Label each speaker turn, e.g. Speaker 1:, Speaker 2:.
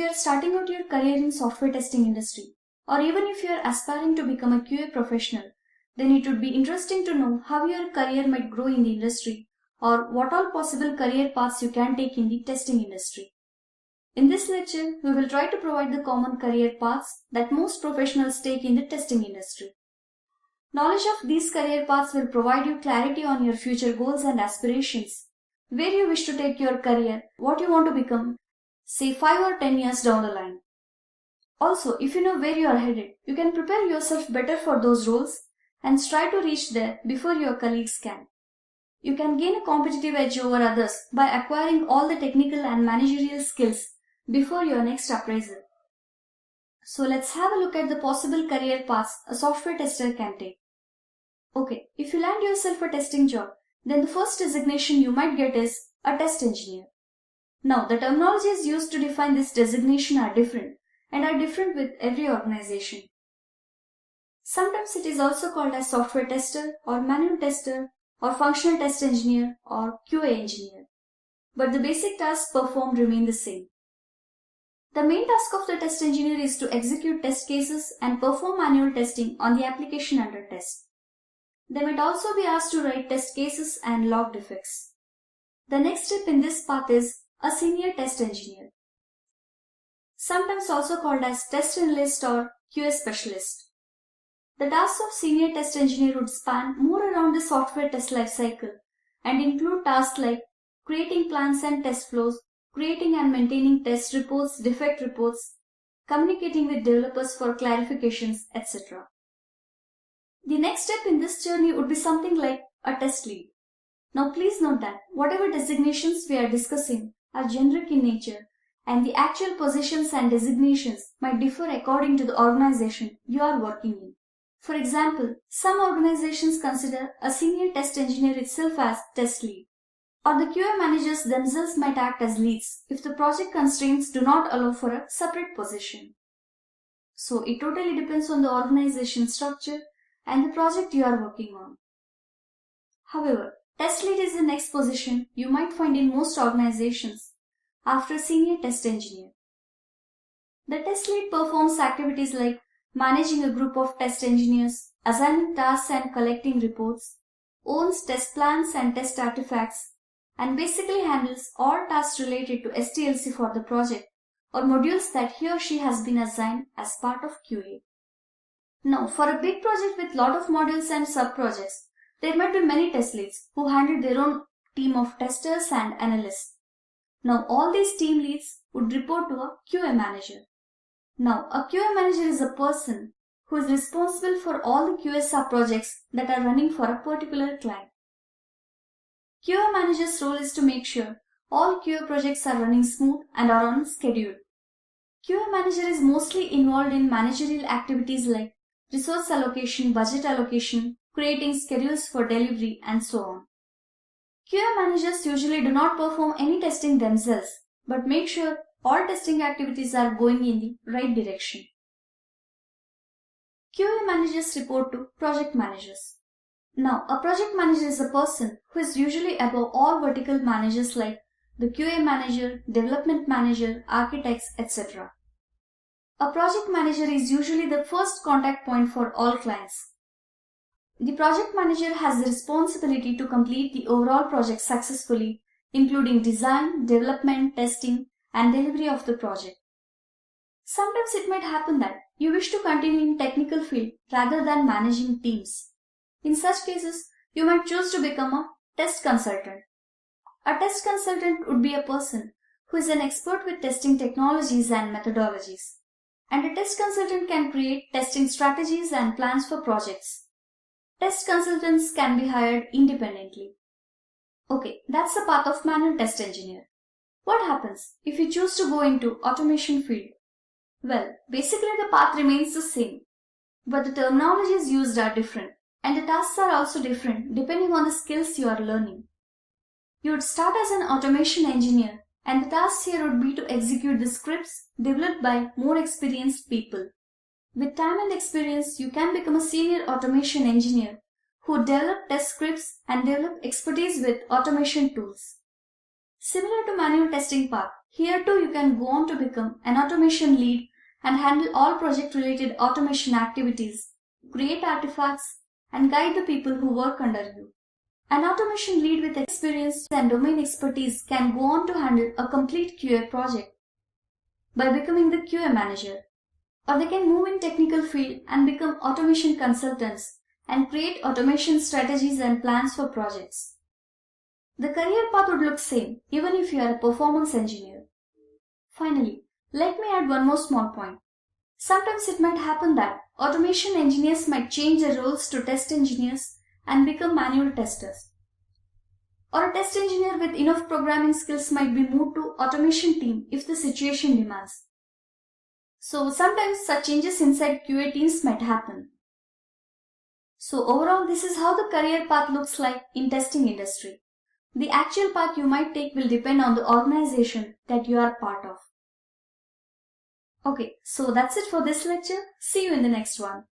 Speaker 1: you are starting out your career in software testing industry, or even if you are aspiring to become a QA professional, then it would be interesting to know how your career might grow in the industry or what all possible career paths you can take in the testing industry. In this lecture, we will try to provide the common career paths that most professionals take in the testing industry. Knowledge of these career paths will provide you clarity on your future goals and aspirations, where you wish to take your career, what you want to become, say 5 or 10 years down the line. Also, if you know where you are headed, you can prepare yourself better for those roles and strive to reach there before your colleagues can. You can gain a competitive edge over others by acquiring all the technical and managerial skills before your next appraisal. So let's have a look at the possible career paths a software tester can take. Okay, if you land yourself a testing job, then the first designation you might get is a test engineer. Now, the terminologies used to define this designation are different and are different with every organization. Sometimes it is also called as software tester or manual tester or functional test engineer or QA engineer. But the basic tasks performed remain the same. The main task of the test engineer is to execute test cases and perform manual testing on the application under test. They might also be asked to write test cases and log defects. The next step in this path is a senior test engineer, sometimes also called as test analyst or QA specialist. The tasks of senior test engineer would span more around the software test lifecycle and include tasks like creating plans and test flows, creating and maintaining test reports, defect reports, communicating with developers for clarifications, etc. The next step in this journey would be something like a test lead. Now please note that whatever designations we are discussing are generic in nature and the actual positions and designations might differ according to the organization you are working in. For example, some organizations consider a senior test engineer itself as test lead, or the QA managers themselves might act as leads if the project constraints do not allow for a separate position. So it totally depends on the organization structure and the project you are working on. However, test lead is the next position you might find in most organizations after senior test engineer. The test lead performs activities like managing a group of test engineers, assigning tasks and collecting reports, owns test plans and test artifacts, and basically handles all tasks related to STLC for the project or modules that he or she has been assigned as part of QA. Now, for a big project with lot of modules and sub-projects, there might be many test leads who handle their own team of testers and analysts. Now, all these team leads would report to a QA manager. Now, a QA manager is a person who is responsible for all the QA sub-projects that are running for a particular client. QA manager's role is to make sure all QA projects are running smooth and are on schedule. QA manager is mostly involved in managerial activities like resource allocation, budget allocation, creating schedules for delivery, and so on. QA managers usually do not perform any testing themselves, but make sure all testing activities are going in the right direction. QA managers report to project managers. Now, a project manager is a person who is usually above all vertical managers like the QA manager, development manager, architects, etc. A project manager is usually the first contact point for all clients. The project manager has the responsibility to complete the overall project successfully, including design, development, testing, and delivery of the project. Sometimes it might happen that you wish to continue in technical field rather than managing teams. In such cases, you might choose to become a test consultant. A test consultant would be a person who is an expert with testing technologies and methodologies. And a test consultant can create testing strategies and plans for projects. Test consultants can be hired independently. Okay, that's the path of manual test engineer. What happens if you choose to go into automation field? Well, basically the path remains the same, but the terminologies used are different and the tasks are also different depending on the skills you are learning. You would start as an automation engineer and the task here would be to execute the scripts developed by more experienced people. With time and experience, you can become a senior automation engineer who develop test scripts and develop expertise with automation tools. Similar to manual testing path, here too you can go on to become an automation lead and handle all project related automation activities, create artifacts, and guide the people who work under you. An automation lead with experience and domain expertise can go on to handle a complete QA project by becoming the QA manager. Or they can move in technical field and become automation consultants and create automation strategies and plans for projects. The career path would look same even if you are a performance engineer. Finally, let me add one more small point. Sometimes it might happen that automation engineers might change their roles to test engineers and become manual testers. Or a test engineer with enough programming skills might be moved to automation team if the situation demands. So sometimes such changes inside QA teams might happen. So overall, this is how the career path looks like in testing industry. The actual path you might take will depend on the organization that you are part of. Okay, so that's it for this lecture. See you in the next one.